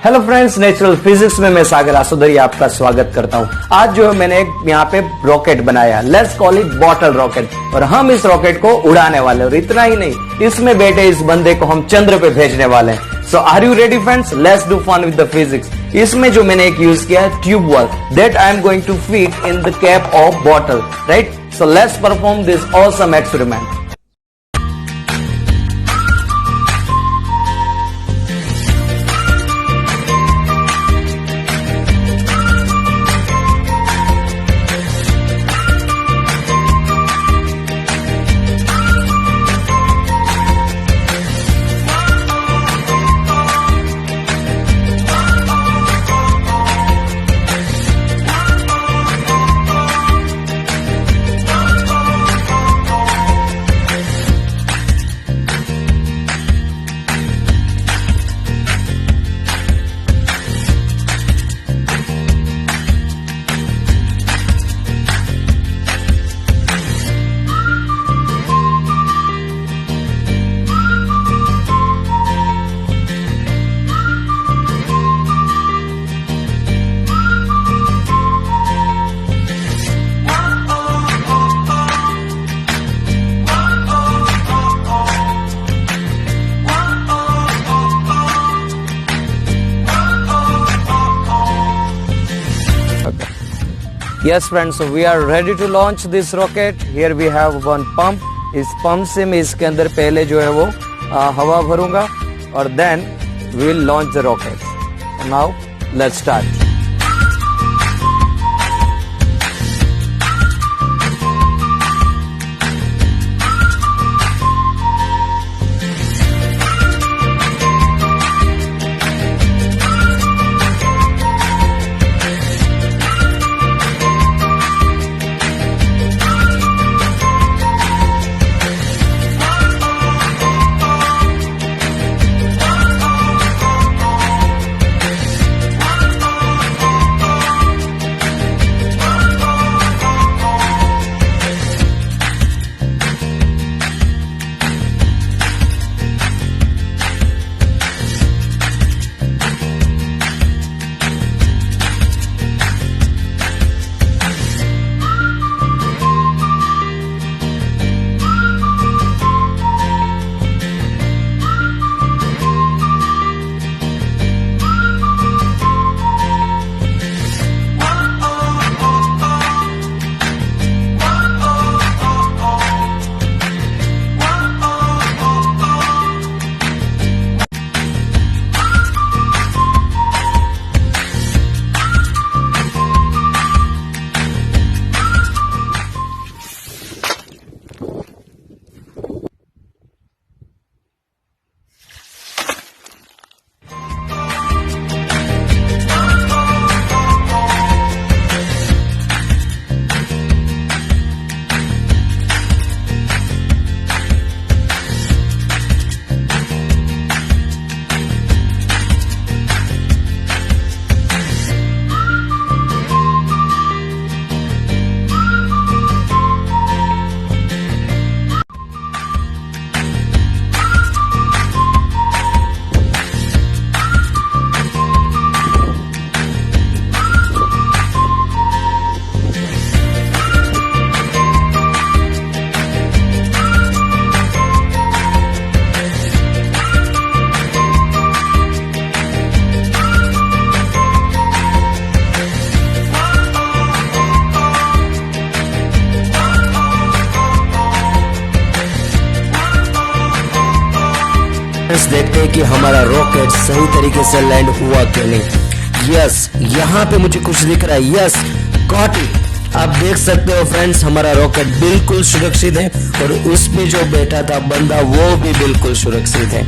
Hello friends, natural physics में मैं सागर आसुदरी आपका स्वागत करता हूं। आज जो है मैंने एक यहाँ पे रॉकेट बनाया, let's call it bottle rocket, और हम इस रॉकेट को उड़ाने वाले। और इतना ही नहीं, इसमें बैठे इस बंदे को हम चंद्र पे भेजने वाले हैं। So are you ready friends? Let's do fun with the physics. इसमें जो मैंने एक यूज किया है tube wall, that I am going to feed in the cap of bottle, right? So let's perform this awesome experiment. Yes friends, so we are ready to launch this rocket. Here we have one pump. इस pump से मैं इसके अंदर पहले जो है वो हवा भरूंगा और then we will launch the rocket. Now let's start. देखते हैं कि हमारा रॉकेट सही तरीके से लैंड हुआ कि नहीं। यस, यहाँ पे मुझे कुछ दिख रहा है। Yes, got it. आप देख सकते हो फ्रेंड्स, हमारा रॉकेट बिल्कुल सुरक्षित है और उसमें जो बैठा था बंदा वो भी बिल्कुल सुरक्षित है।